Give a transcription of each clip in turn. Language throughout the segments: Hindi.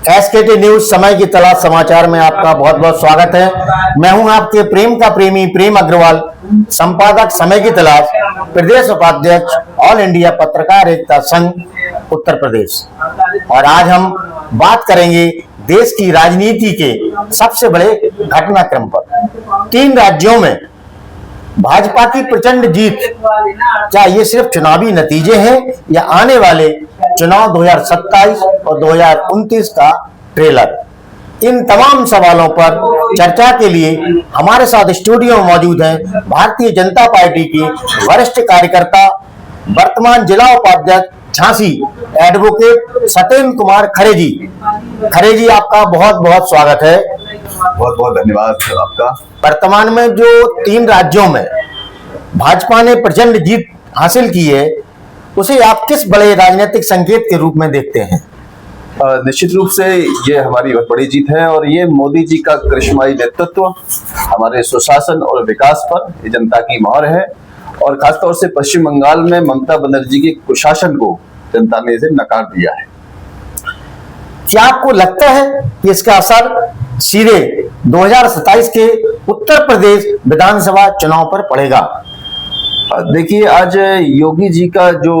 एसकेटी न्यूज समय की तलाश समाचार में आपका बहुत बहुत स्वागत है। मैं हूं आपके प्रेम का प्रेमी प्रेम अग्रवाल, संपादक समय की तलाश, प्रदेश उपाध्यक्ष ऑल इंडिया पत्रकार एकता संघ उत्तर प्रदेश। और आज हम बात करेंगे देश की राजनीति के सबसे बड़े घटनाक्रम पर। 3 राज्यों में भाजपा की प्रचंड जीत, क्या ये सिर्फ चुनावी नतीजे हैं या आने वाले चुनाव 2027 और 2029 का ट्रेलर? इन तमाम सवालों पर चर्चा के लिए हमारे साथ स्टूडियो में मौजूद हैं भारतीय जनता पार्टी की वरिष्ठ कार्यकर्ता, वर्तमान जिला उपाध्यक्ष झांसी, एडवोकेट सत्येंद्र कुमार खरे जी। खरे जी, आपका बहुत बहुत स्वागत है। बहुत बहुत धन्यवाद आपका। वर्तमान में जो 3 राज्यों में भाजपा ने प्रचंड जीत हासिल की है, उसे आप किस बड़े राजनीतिक संकेत के रूप में देखते हैं? निश्चित रूप से ये हमारी बहुत बड़ी जीत है और ये मोदी जी का करिश्माई नेतृत्व, हमारे सुशासन और विकास पर ये जनता की मोहर है। और खासतौर से पश्चिम बंगाल में ममता बनर्जी के कुशासन को जनता ने इसे नकार दिया है। क्या आपको लगता है कि इसका असर सीधे 2027 के उत्तर प्रदेश विधानसभा चुनाव पर पड़ेगा? देखिए, आज योगी जी का जो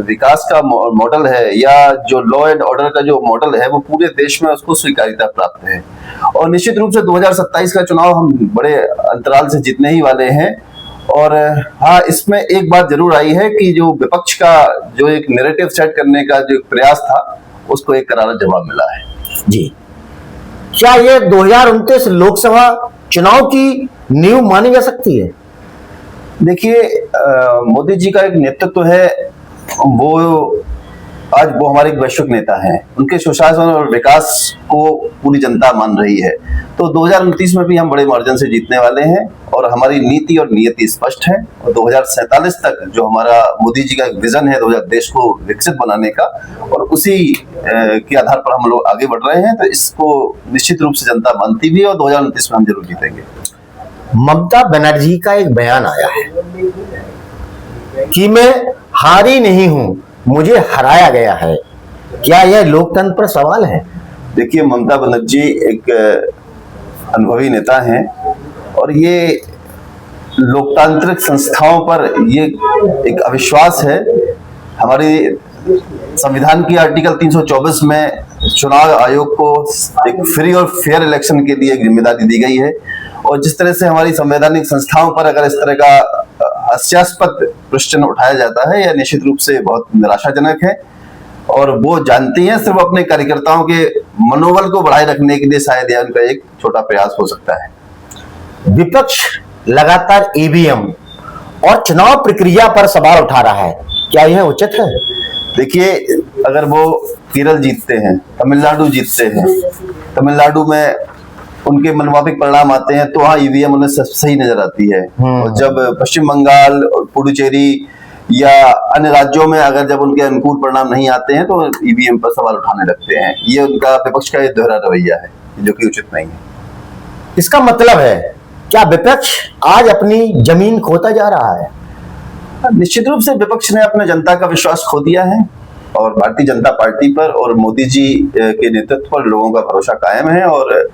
विकास का मॉडल है या जो लॉ एंड ऑर्डर का जो मॉडल है, वो पूरे देश में उसको स्वीकार्यता प्राप्त है। और निश्चित रूप से 2027 का चुनाव हम बड़े अंतराल से जीतने ही वाले हैं। और हाँ, इसमें एक बात जरूर आई है कि जो विपक्ष का जो एक नैरेटिव सेट करने का जो प्रयास था, उसको एक करारा जवाब मिला है। जी, क्या ये 2029 लोकसभा चुनाव की नींव मानी जा सकती है? देखिए, मोदी जी का एक नेतृत्व है, वो आज वो हमारे एक वैश्विक नेता हैं। उनके सुशासन और विकास को पूरी जनता मान रही है। तो 2029 में भी हम बड़े मार्जिन से जीतने वाले हैं और हमारी नीति और नियति स्पष्ट है। और 2047 तक जो हमारा मोदी जी का एक विजन है देश को विकसित बनाने का, और उसी के आधार पर हम लोग आगे बढ़ रहे हैं। तो इसको निश्चित रूप से जनता मानती भी है और 2029 में हम जरूर जीतेंगे। ममता बनर्जी का एक बयान आया है कि मैं हारी नहीं हूं, मुझे हराया गया है। क्या यह लोकतंत्र पर सवाल है? देखिए, ममता बनर्जी एक अनुभवी नेता हैं और ये लोकतांत्रिक संस्थाओं पर ये एक अविश्वास है। हमारी संविधान की आर्टिकल 324 में चुनाव आयोग को एक फ्री और फेयर इलेक्शन के लिए एक जिम्मेदारी दी गई है। और जिस तरह से हमारी संवैधानिक संस्थाओं पर अगर इस तरह का हास्यास्पद प्रश्न उठाया जाता है, यह निश्चित रूप से बहुत निराशाजनक है। और वो जानती हैं, सिर्फ अपने कार्यकर्ताओं के मनोबल को बढ़ाए रखने के लिए शायद यह उनका एक छोटा प्रयास हो सकता है। विपक्ष लगातार ईवीएम और चुनाव प्रक्रिया पर सवाल उठा रहा है, क्या यह उचित है? देखिए, अगर वो केरल जीतते हैं, तमिलनाडु जीतते हैं, तमिलनाडु में उनके मनमाफिक परिणाम आते हैं, तो वहाँ ईवीएम उन्हें सही नजर आती है। और जब पश्चिम बंगाल और पुडुचेरी या अन्य राज्यों में अगर जब उनके अनुकूल परिणाम नहीं आते हैं, तो ईवीएम पर सवाल उठाने लगते हैं। ये उनका विपक्ष का एक दोहरा रवैया है, जो कि उचित नहीं है। इसका मतलब है क्या विपक्ष आज अपनी जमीन खोता जा रहा है? निश्चित रूप से विपक्ष ने अपने जनता का विश्वास खो दिया है और भारतीय जनता पार्टी पर और मोदी जी के नेतृत्व पर लोगों का भरोसा कायम है। और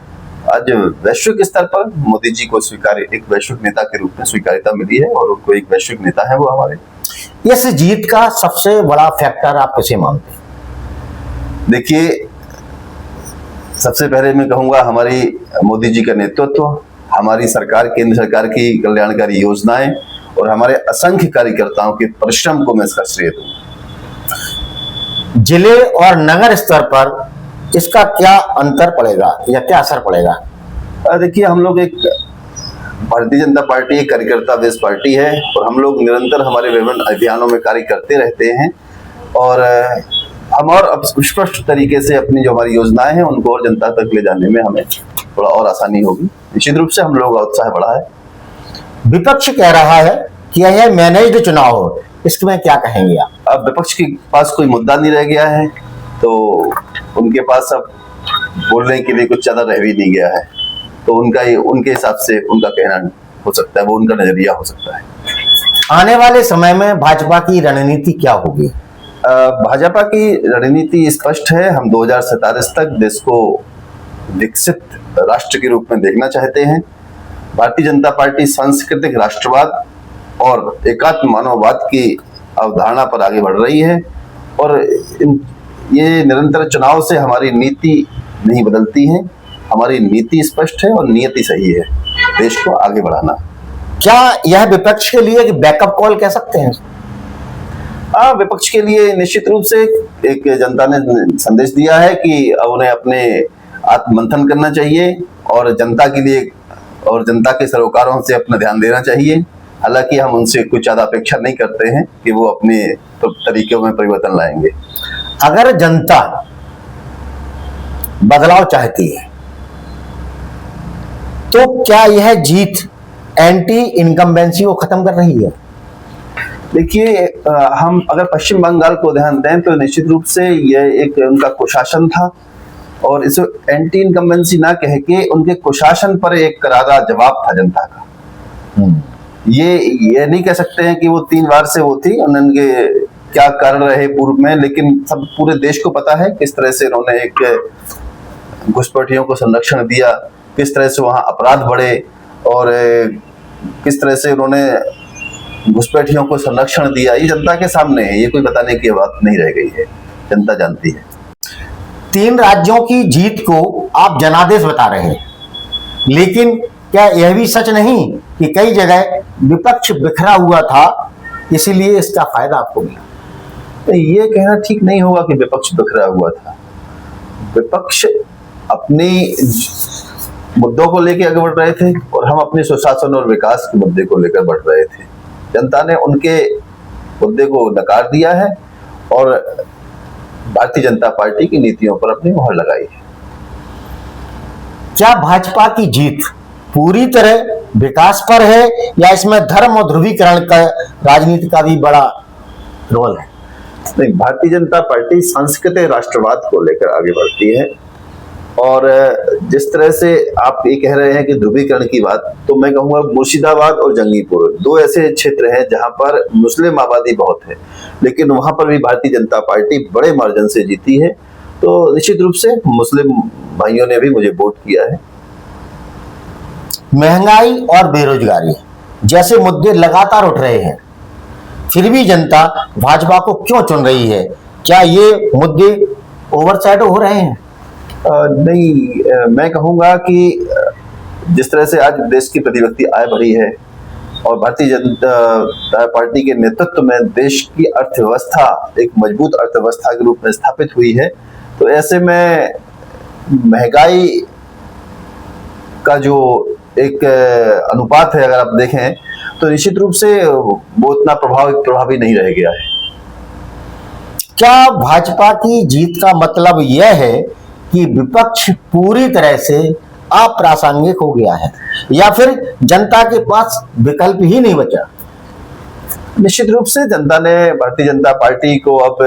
आज वैश्विक स्तर पर मोदी जी को एक वैश्विक नेता के रूप में स्वीकार्यता मिली है और उनको एक वैश्विक नेता है वो हमारे। इस जीत का सबसे बड़ा फैक्टर आप किसे मानते हैं? देखिए, सबसे पहले मैं कहूंगा हमारी मोदी जी का नेतृत्व, हमारी सरकार, केंद्र सरकार की कल्याणकारी योजनाएं और हमारे असंख्य कार्यकर्ताओं के परिश्रम को मैं इसका श्रेय दूंगा। जिले और नगर स्तर पर इसका क्या अंतर पड़ेगा या क्या असर पड़ेगा? देखिए, हम लोग एक भारतीय जनता पार्टी एक कार्यकर्ता बेस्ड पार्टी है और हम लोग निरंतर हमारे विभिन्न अभियानों में कार्य करते रहते हैं। और हम और स्पष्ट तरीके से अपनी जो हमारी योजनाएं हैं उनको और जनता तक ले जाने में हमें थोड़ा और आसानी होगी। निश्चित रूप से हम लोगों का उत्साह बढ़ा है। विपक्ष कह रहा है कि यह मैनेज्ड चुनाव हो, इसमें क्या कहेंगे आप? अब विपक्ष के पास कोई मुद्दा नहीं रह गया है, तो उनके पास अब बोलने के लिए कुछ ज्यादा रह भी नहीं गया है। तो उनके हिसाब से उनका कहना हो सकता है, वो उनका नजरिया हो सकता है। आने वाले समय में भाजपा की रणनीति क्या होगी? भाजपा की रणनीति स्पष्ट है। हम 2047 तक देश को विकसित राष्ट्र के रूप में देखना चाहते हैं। भारतीय जनता पार्टी सांस्कृतिक राष्ट्रवाद और एकात्म मानववाद की अवधारणा पर आगे बढ़ रही है और ये निरंतर चुनाव से हमारी नीति नहीं बदलती है। हमारी नीति स्पष्ट है और नियति सही है, देश को आगे बढ़ाना। क्या यह विपक्ष के लिए एक बैकअप कॉल कह सकते हैं? हाँ, विपक्ष के लिए निश्चित रूप से एक जनता ने संदेश दिया है कि अब उन्हें अपने आत्ममंथन करना चाहिए और जनता के लिए और जनता के सरोकारों से अपना ध्यान देना चाहिए। हालांकि हम उनसे कुछ ज्यादा अपेक्षा नहीं करते हैं कि वो अपने तरीकों में परिवर्तन लाएंगे। अगर जनता बदलाव चाहती है तो क्या यह जीत एंटी इनकम्बेंसी को खत्म कर रही है? देखिए, हम अगर पश्चिम बंगाल को ध्यान दें तो निश्चित रूप से यह एक उनका कुशासन था और इसे एंटी इनकम्बेंसी ना कह के उनके कुशासन पर एक करारा जवाब था जनता का। ये नहीं कह सकते हैं कि वो 3 बार से वो थी, उनके क्या कारण रहे पूर्व में, लेकिन सब पूरे देश को पता है किस तरह से उन्होंने एक घुसपैठियों को संरक्षण दिया, किस तरह से वहां अपराध बढ़े और किस तरह से उन्होंने घुसपैठियों को संरक्षण दिया। ये जनता के सामने है, ये कोई बताने की बात नहीं रह गई है, जनता जानती है। 3 राज्यों की जीत को आप जनादेश बता रहे हैं, लेकिन क्या यह भी सच नहीं कि कई जगह विपक्ष बिखरा हुआ था, इसीलिए इसका फायदा आपको मिला? ये कहना ठीक नहीं होगा कि विपक्ष बिखरा हुआ था। विपक्ष अपने मुद्दों को लेकर आगे बढ़ रहे थे और हम अपने सुशासन और विकास के मुद्दे को लेकर बढ़ रहे थे। जनता ने उनके मुद्दे को नकार दिया है और भारतीय जनता पार्टी की नीतियों पर अपनी मोहर लगाई है। क्या भाजपा की जीत पूरी तरह विकास पर है या इसमें धर्म और ध्रुवीकरण का राजनीति का भी बड़ा रोल है? नहीं, भारतीय जनता पार्टी सांस्कृतिक राष्ट्रवाद को लेकर आगे बढ़ती है और जिस तरह से आप ये कह रहे हैं कि ध्रुवीकरण की बात, तो मैं कहूँगा मुर्शिदाबाद और जंगीपुर 2 ऐसे क्षेत्र हैं जहां पर मुस्लिम आबादी बहुत है, लेकिन वहां पर भी भारतीय जनता पार्टी बड़े मार्जिन से जीती है। तो निश्चित रूप से मुस्लिम भाइयों ने भी मुझे वोट किया है। महंगाई और बेरोजगारी जैसे मुद्दे लगातार उठ रहे हैं, फिर भी जनता भाजपा को क्यों चुन रही है? क्या ये मुद्दे ओवरशैडो हो रहे हैं? नहीं, मैं कहूँगा कि जिस तरह से आज देश की प्रतिव्यक्ति आय बढ़ी है और भारतीय जनता पार्टी के नेतृत्व में देश की अर्थव्यवस्था एक मजबूत अर्थव्यवस्था के रूप में स्थापित हुई है, तो ऐसे में महंगाई का जो एक अनुपात है, अगर आप देखें तो निश्चित रूप से वो उतना प्रभावी नहीं रह गया है। क्या भाजपा की जीत का मतलब यह है कि विपक्ष पूरी तरह से अप्रासंगिक हो गया है या फिर जनता के पास विकल्प ही नहीं बचा? निश्चित रूप से जनता ने भारतीय जनता पार्टी को अब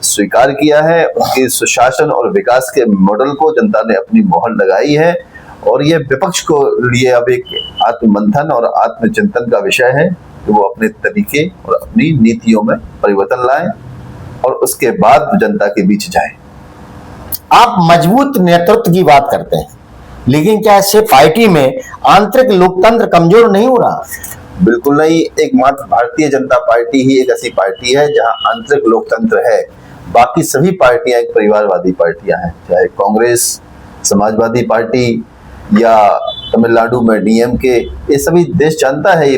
स्वीकार किया है, उनके सुशासन और विकास के मॉडल को जनता ने अपनी मोहर लगाई है और ये विपक्ष को लिए अब एक आत्ममंथन और आत्मचिंतन का विषय है कि वो अपने तरीके और अपनी नीतियों में परिवर्तन लाएं और उसके बाद जनता के बीच जाएं। आप मजबूत नेतृत्व की बात करते हैं, लेकिन क्या इससे पार्टी में आंतरिक लोकतंत्र कमजोर नहीं हो रहा? बिल्कुल नहीं। एकमात्र भारतीय जनता पार्टी ही एक ऐसी पार्टी है जहां आंतरिक लोकतंत्र है। बाकी सभी पार्टियां एक परिवारवादी पार्टियां हैं, चाहे कांग्रेस, समाजवादी पार्टी या तमिलनाडु में डीएमके, ये सभी देश जानता है ये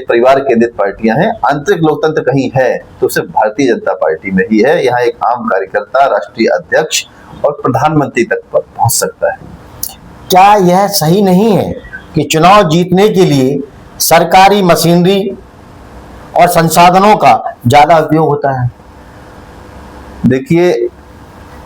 परिवार केंद्रित पार्टियां हैं। आंतरिक लोकतंत्र कहीं है तो सिर्फ भारतीय जनता पार्टी में ही है। यहाँ एक आम कार्यकर्ता राष्ट्रीय अध्यक्ष और प्रधानमंत्री तक पर पहुंच सकता है। क्या यह सही नहीं है कि चुनाव जीतने के लिए सरकारी मशीनरी और संसाधनों का ज्यादा उपयोग होता है? देखिए,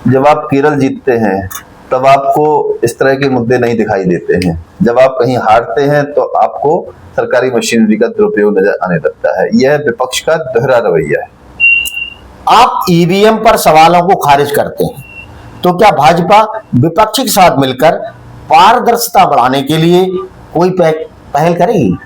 जब आप केरल जीतते हैं तब आपको इस तरह के मुद्दे नहीं दिखाई देते हैं। जब आप कहीं हारते हैं तो आपको सरकारी मशीनरी का दुरुपयोग नजर आने लगता है। यह विपक्ष का दोहरा रवैया है। आप ईवीएम पर सवालों को खारिज करते हैं, तो क्या भाजपा विपक्ष के साथ मिलकर पारदर्शिता बढ़ाने के लिए कोई पहल करेगी?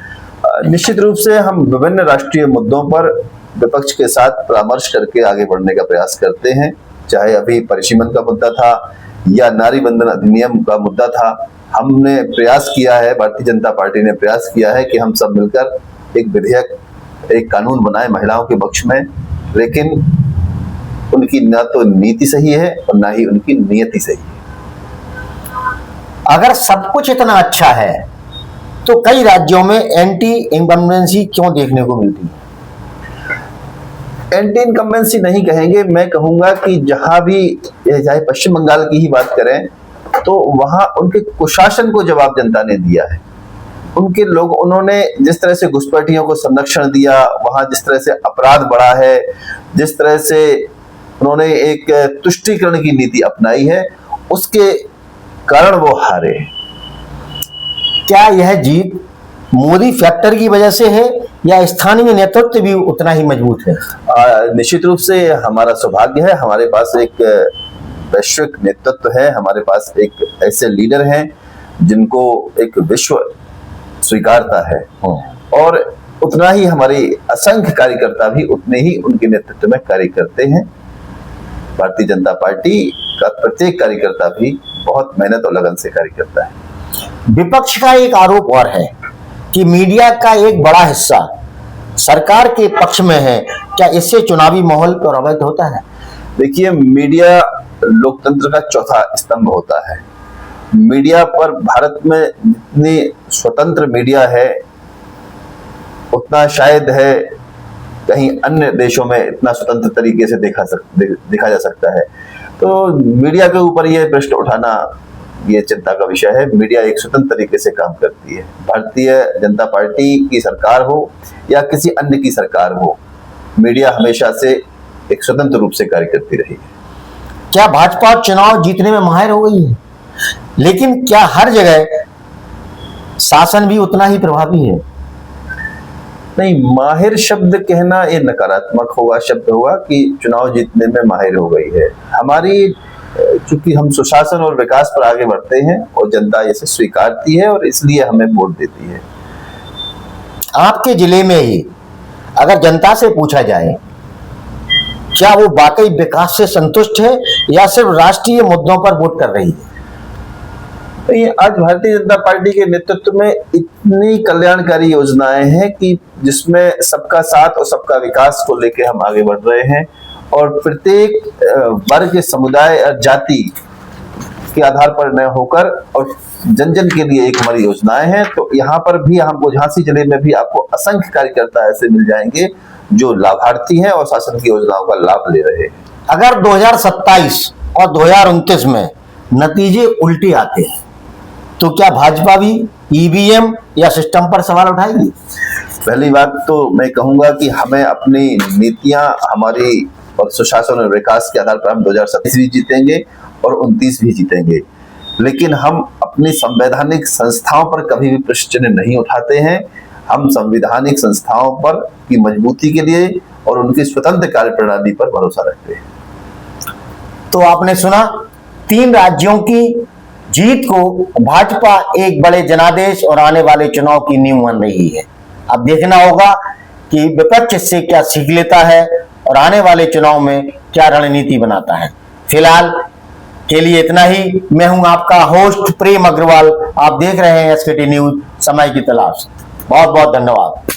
निश्चित रूप से हम विभिन्न राष्ट्रीय मुद्दों पर विपक्ष के साथ परामर्श करके आगे बढ़ने का प्रयास करते हैं। चाहे अभी परिसीमन का मुद्दा था या नारी बंधन अधिनियम का मुद्दा था, हमने प्रयास किया है, भारतीय जनता पार्टी ने प्रयास किया है कि हम सब मिलकर एक विधेयक, एक कानून बनाए महिलाओं के पक्ष में, लेकिन उनकी न तो नीति सही है और ना ही उनकी नियति सही है। अगर सब कुछ इतना अच्छा है तो कई राज्यों में एंटी इनकम्बेंसी क्यों देखने को मिलती है? एंटी इनकम्बेंसी नहीं कहेंगे, मैं कहूंगा कि जहां भी, चाहे पश्चिम बंगाल की ही बात करें तो वहां उनके कुशासन को जवाब जनता ने दिया है। उनके लोग, उन्होंने जिस तरह से घुसपैठियों को संरक्षण दिया, वहां जिस तरह से अपराध बढ़ा है, जिस तरह से उन्होंने एक तुष्टीकरण की नीति अपनाई है, उसके कारण वो हारे। क्या यह जीत मोदी फैक्टर की वजह से है या स्थानीय नेतृत्व भी उतना ही मजबूत है? निश्चित रूप से हमारा सौभाग्य है, हमारे पास एक वैश्विक नेतृत्व है, हमारे पास एक ऐसे लीडर हैं जिनको एक विश्व स्वीकारता है, और उतना ही हमारे असंख्य कार्यकर्ता भी उतने ही उनके नेतृत्व में कार्य करते हैं। भारतीय जनता पार्टी का प्रत्येक कार्यकर्ता भी बहुत मेहनत और लगन से कार्य करता है। विपक्ष का एक आरोप और है कि मीडिया का एक बड़ा हिस्सा सरकार के पक्ष में है। क्या इससे चुनावी माहौल प्रभावित होता है? देखिए, मीडिया लोकतंत्र का चौथा स्तंभ होता है। मीडिया पर, भारत में जितनी स्वतंत्र मीडिया है उतना शायद है कहीं अन्य देशों में इतना स्वतंत्र तरीके से देखा जा सकता है। तो मीडिया के ऊपर यह प्रश्न उठाना ये चिंता का विषय है। मीडिया एक स्वतंत्र तरीके से काम करती है। भारतीय जनता पार्टी की सरकार हो या किसी अन्य की सरकार हो, मीडिया हमेशा से एक स्वतंत्र रूप से कार्य करती रही है। क्या भाजपा चुनाव जीतने में माहिर हो गई है, लेकिन क्या हर जगह शासन भी उतना ही प्रभावी है? नहीं, माहिर शब्द कहना ये नकारात्मक शब्द होगा कि चुनाव जीतने में माहिर हो गई है। हमारी, चूंकि हम सुशासन और विकास पर आगे बढ़ते हैं और जनता इसे स्वीकारती है और इसलिए हमें वोट देती है। आपके जिले में ही अगर जनता से पूछा जाए क्या वो वाकई विकास से संतुष्ट है या सिर्फ राष्ट्रीय मुद्दों पर वोट कर रही है? तो ये आज भारतीय जनता पार्टी के नेतृत्व में इतनी कल्याणकारी योजनाएं हैं कि जिसमें सबका साथ और सबका विकास को लेकर हम आगे बढ़ रहे हैं, और प्रत्येक वर्ग, समुदाय और जाति के आधार पर न होकर और जन जन के लिए एक हमारी योजनाएं हैं। तो यहाँ पर भी हमको, झांसी जिले में भी आपको असंख्य कार्यकर्ता ऐसे मिल जाएंगे जो लाभार्थी हैं और शासन की योजनाओं का लाभ ले रहे हैं। अगर 2027 और 2029 में नतीजे उल्टे आते हैं तो क्या भाजपा भी ईवीएम या सिस्टम पर सवाल उठाएगी? पहली बात तो मैं कहूंगा कि हमें अपनी नीतियां, हमारी और सुशासन और विकास के आधार पर हम 2027 भी जीतेंगे और 29 भी जीतेंगे, लेकिन हम अपनी संवैधानिक संस्थाओं पर कभी भी प्रश्न चिन्ह नहीं उठाते हैं। हम संवैधानिक संस्थाओं पर की मजबूती के लिए और उनकी स्वतंत्र कार्यप्रणाली पर भरोसा रखते हैं। तो आपने सुना, 3 राज्यों की जीत को भाजपा एक बड़े जनादेश और आने वाले चुनाव की नींव बन रही है। अब देखना होगा कि विपक्ष इससे क्या सीख लेता है और आने वाले चुनाव में क्या रणनीति बनाता है। फिलहाल के लिए इतना ही। मैं हूं आपका होस्ट प्रेम अग्रवाल। आप देख रहे हैं एसकेटी न्यूज, समय की तलाश। बहुत बहुत धन्यवाद।